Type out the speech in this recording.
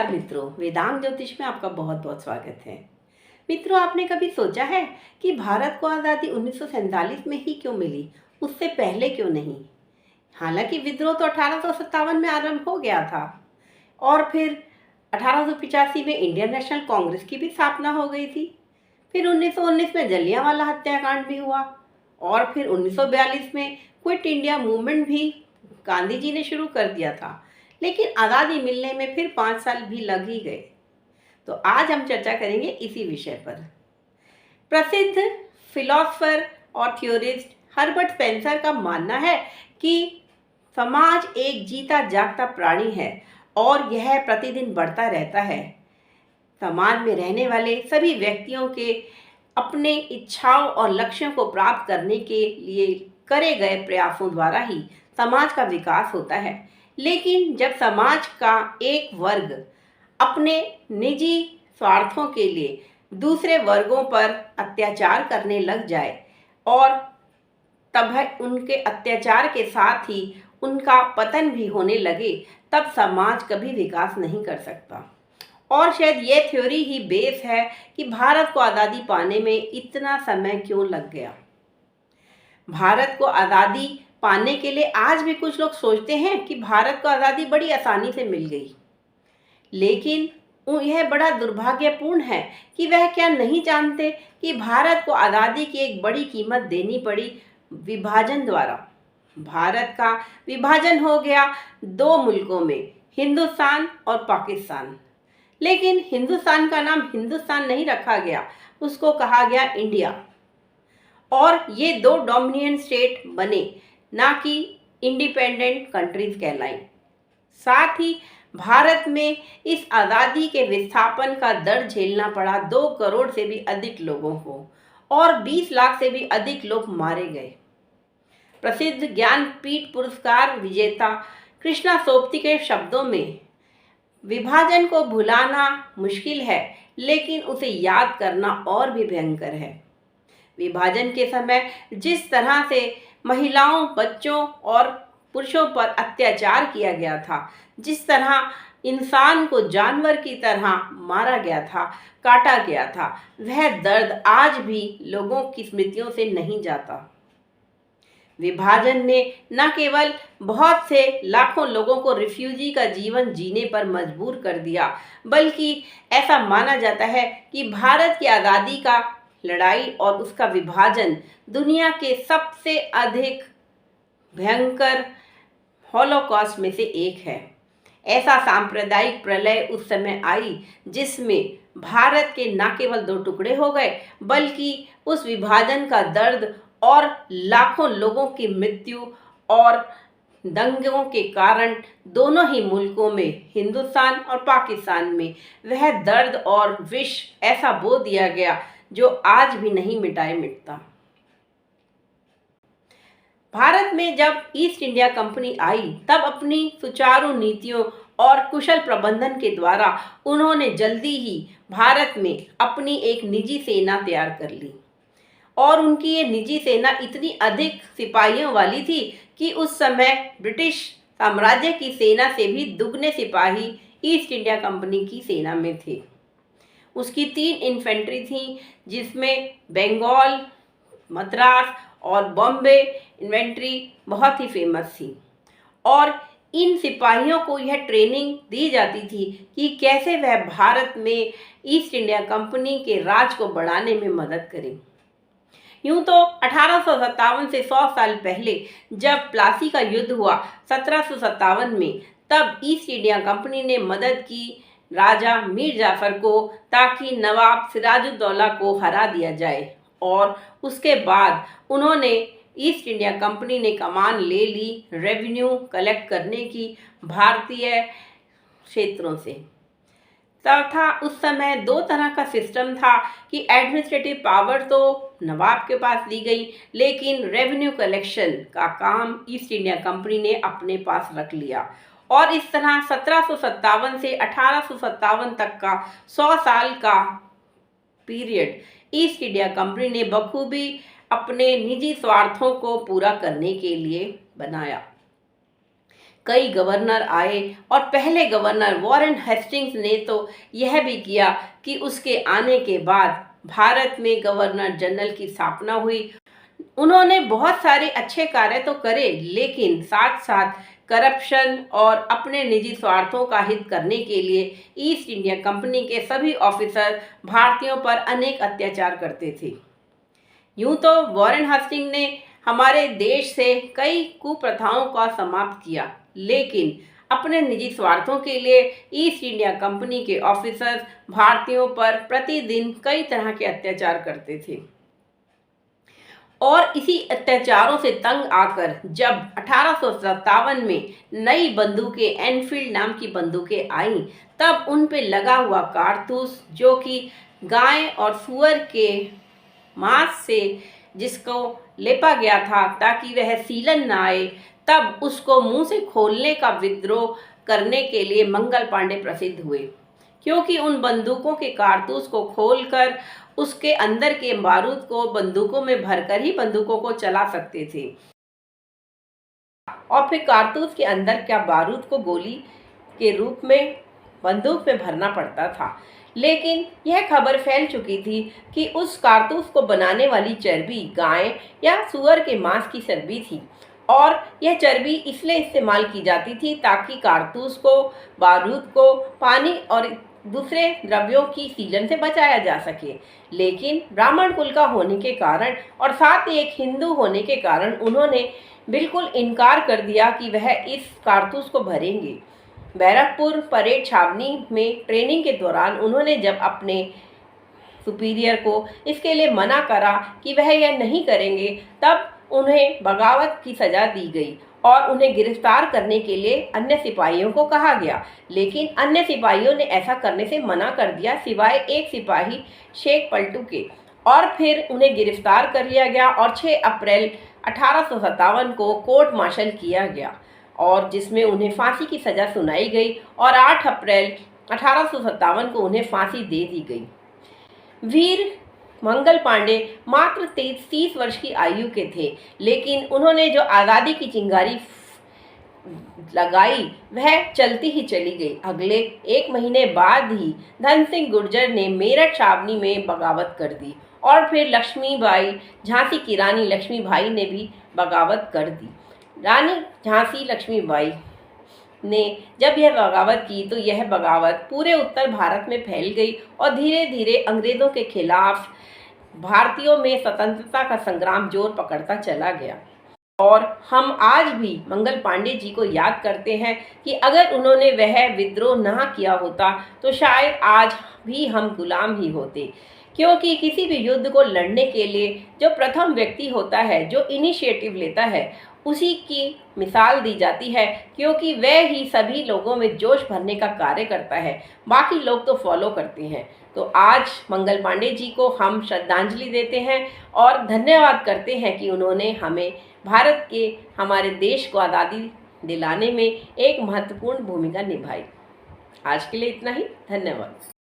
नमस्कार मित्रों, वेदांग ज्योतिष में आपका बहुत बहुत स्वागत है। मित्रों, आपने कभी सोचा है कि भारत को आज़ादी 1947 में ही क्यों मिली, उससे पहले क्यों नहीं? हालांकि विद्रोह तो 1857 में आरंभ हो गया था और फिर 1885 में इंडियन नेशनल कांग्रेस की भी स्थापना हो गई थी। फिर 1919 में जलियांवाला हत्याकांड भी हुआ और फिर 1942 में क्विट इंडिया मूवमेंट भी गांधी जी ने शुरू कर दिया था। लेकिन आज़ादी मिलने में फिर 5 साल भी लग ही गए। तो आज हम चर्चा करेंगे इसी विषय पर। प्रसिद्ध फिलोसफर और थ्योरिस्ट हर्बर्ट स्पेंसर का मानना है कि समाज एक जीता जागता प्राणी है और यह प्रतिदिन बढ़ता रहता है। समाज में रहने वाले सभी व्यक्तियों के अपने इच्छाओं और लक्ष्यों को प्राप्त करने के लिए करे गए प्रयासों द्वारा ही समाज का विकास होता है। लेकिन जब समाज का एक वर्ग अपने निजी स्वार्थों के लिए दूसरे वर्गों पर अत्याचार करने लग जाए और तब उनके अत्याचार के साथ ही उनका पतन भी होने लगे, तब समाज कभी विकास नहीं कर सकता। और शायद ये थ्योरी ही बेस है कि भारत को आज़ादी पाने में इतना समय क्यों लग गया। भारत को आज़ादी पाने के लिए आज भी कुछ लोग सोचते हैं कि भारत को आज़ादी बड़ी आसानी से मिल गई, लेकिन यह बड़ा दुर्भाग्यपूर्ण है कि वह क्या नहीं जानते कि भारत को आज़ादी की एक बड़ी कीमत देनी पड़ी विभाजन द्वारा। भारत का विभाजन हो गया दो मुल्कों में, हिंदुस्तान और पाकिस्तान। लेकिन हिंदुस्तान का नाम हिंदुस्तान नहीं रखा गया, उसको कहा गया इंडिया। और ये दो डोमिनियन स्टेट बने, ना कि इंडिपेंडेंट कंट्रीज कहलाई। साथ ही भारत में इस आज़ादी के विस्थापन का दर्द झेलना पड़ा 2 करोड़ से भी अधिक लोगों को और 20 लाख से भी अधिक लोग मारे गए। प्रसिद्ध ज्ञानपीठ पुरस्कार विजेता कृष्णा सोपती के शब्दों में, विभाजन को भुलाना मुश्किल है, लेकिन उसे याद करना और भी भयंकर है। विभाजन के समय जिस तरह से महिलाओं, बच्चों और पुरुषों पर अत्याचार किया गया था, जिस तरह इंसान को जानवर की तरह मारा गया था, काटा गया था, वह दर्द आज भी लोगों की स्मृतियों से नहीं जाता। विभाजन ने न केवल बहुत से लाखों लोगों को रिफ्यूजी का जीवन जीने पर मजबूर कर दिया, बल्कि ऐसा माना जाता है कि भारत की आज़ादी का लड़ाई और उसका विभाजन दुनिया के सबसे अधिक भयंकर हॉलोकॉस्ट में से एक है। ऐसा सांप्रदायिक प्रलय उस समय आई जिसमें भारत के न केवल 2 टुकड़े हो गए, बल्कि उस विभाजन का दर्द और लाखों लोगों की मृत्यु और दंगों के कारण दोनों ही मुल्कों में, हिंदुस्तान और पाकिस्तान में, वह दर्द और विष ऐसा बो दिया गया जो आज भी नहीं मिटता। भारत में जब ईस्ट इंडिया कंपनी आई, तब अपनी सुचारू नीतियों और कुशल प्रबंधन के द्वारा उन्होंने जल्दी ही भारत में अपनी एक निजी सेना तैयार कर ली। और उनकी ये निजी सेना इतनी अधिक सिपाहियों वाली थी कि उस समय ब्रिटिश साम्राज्य की सेना से भी दुगने सिपाही ईस्ट इंडिया कंपनी की सेना में थे। उसकी 3 इन्फेंट्री थी, जिसमें बंगाल, मद्रास और बॉम्बे इन्फेंट्री बहुत ही फेमस थी। और इन सिपाहियों को यह ट्रेनिंग दी जाती थी कि कैसे वह भारत में ईस्ट इंडिया कंपनी के राज को बढ़ाने में मदद करें। यूं तो 1857 से 100 साल पहले जब प्लासी का युद्ध हुआ 1757 में, तब ईस्ट इंडिया कंपनी ने मदद की राजा मीर जाफर को, ताकि नवाब सिराजुद्दौला को हरा दिया जाए। और उसके बाद उन्होंने ईस्ट इंडिया कंपनी ने कमान ले ली रेवेन्यू कलेक्ट करने की भारतीय क्षेत्रों से। तथा उस समय 2 तरह का सिस्टम था कि एडमिनिस्ट्रेटिव पावर तो नवाब के पास दी गई, लेकिन रेवेन्यू कलेक्शन का काम ईस्ट इंडिया कंपनी ने अपने पास रख लिया। और इस तरह 1757 से 1857 तक का 100 साल का पीरियड ईस्ट इंडिया कंपनी ने बखूबी अपने निजी स्वार्थों को पूरा करने के लिए बनाया। कई गवर्नर आए और पहले गवर्नर वॉरेन हेस्टिंग्स ने तो यह भी किया कि उसके आने के बाद भारत में गवर्नर जनरल की स्थापना हुई। उन्होंने बहुत सारे अच्छे कार्य तो करे, लेकिन साथ साथ करप्शन और अपने निजी स्वार्थों का हित करने के लिए ईस्ट इंडिया कंपनी के सभी ऑफिसर भारतीयों पर अनेक अत्याचार करते थे। यूं तो वॉरेन हस्टिंग ने हमारे देश से कई कुप्रथाओं का समाप्त किया, लेकिन अपने निजी स्वार्थों के लिए ईस्ट इंडिया कंपनी के ऑफिसर्स भारतीयों पर प्रतिदिन कई तरह के अत्याचार करते थे। और इसी अत्याचारों से तंग आकर जब 1857 में नई बंदूकें एनफील्ड नाम की बंदूकें आईं, तब उन पे लगा हुआ कारतूस, जो कि गाय और सुअर के मांस से जिसको लेपा गया था ताकि वह सीलन ना आए, तब उसको मुंह से खोलने का विद्रोह करने के लिए मंगल पांडे प्रसिद्ध हुए, क्योंकि उन बंदूकों के कारतूस को खोलकर उसके अंदर के बारूद को बंदूकों में भरकर ही बंदूकों को चला सकते थे, और फिर कारतूस के अंदर क्या बारूद को गोली के रूप में बंदूक में भरना पड़ता था। लेकिन यह खबर फैल चुकी थी कि उस कारतूस को बनाने वाली चर्बी गाय या सुअर के मांस की चर्बी थी, और यह चर्बी इसलिए इस्तेमाल की जाती थी ताकि कारतूस को, बारूद को पानी और दूसरे द्रव्यों की सीलन से बचाया जा सके। लेकिन ब्राह्मण कुल का होने के कारण और साथ ही एक हिंदू होने के कारण उन्होंने बिल्कुल इनकार कर दिया कि वह इस कारतूस को भरेंगे। बैरकपुर परेड छावनी में ट्रेनिंग के दौरान उन्होंने जब अपने सुपीरियर को इसके लिए मना करा कि वह यह नहीं करेंगे, तब उन्हें बगावत की सजा दी गई और उन्हें गिरफ्तार करने के लिए अन्य सिपाहियों को कहा गया। लेकिन अन्य सिपाहियों ने ऐसा करने से मना कर दिया, सिवाय एक सिपाही शेख पलटू के, और फिर उन्हें गिरफ्तार कर लिया गया और 6 अप्रैल 1857 को कोर्ट मार्शल किया गया, और जिसमें उन्हें फांसी की सज़ा सुनाई गई, और 8 अप्रैल 1857 को उन्हें फांसी दे दी गई। वीर मंगल पांडे मात्र 30 वर्ष की आयु के थे, लेकिन उन्होंने जो आज़ादी की चिंगारी लगाई वह चलती ही चली गई। अगले 1 महीने बाद ही धन सिंह गुर्जर ने मेरठ छावनी में बगावत कर दी, और फिर लक्ष्मीबाई, झांसी की रानी लक्ष्मीबाई ने भी बगावत कर दी। रानी झांसी लक्ष्मीबाई ने जब यह बगावत की तो यह बगावत पूरे उत्तर भारत में फैल गई, और धीरे धीरे अंग्रेज़ों के खिलाफ भारतीयों में स्वतंत्रता का संग्राम जोर पकड़ता चला गया। और हम आज भी मंगल पांडे जी को याद करते हैं कि अगर उन्होंने वह विद्रोह ना किया होता तो शायद आज भी हम गुलाम ही होते, क्योंकि किसी भी युद्ध को लड़ने के लिए जो प्रथम व्यक्ति होता है, जो इनिशिएटिव लेता है, उसी की मिसाल दी जाती है, क्योंकि वह ही सभी लोगों में जोश भरने का कार्य करता है, बाकी लोग तो फॉलो करते हैं। तो आज मंगल पांडे जी को हम श्रद्धांजलि देते हैं और धन्यवाद करते हैं कि उन्होंने हमें भारत के, हमारे देश को आज़ादी दिलाने में एक महत्वपूर्ण भूमिका निभाई। आज के लिए इतना ही, धन्यवाद।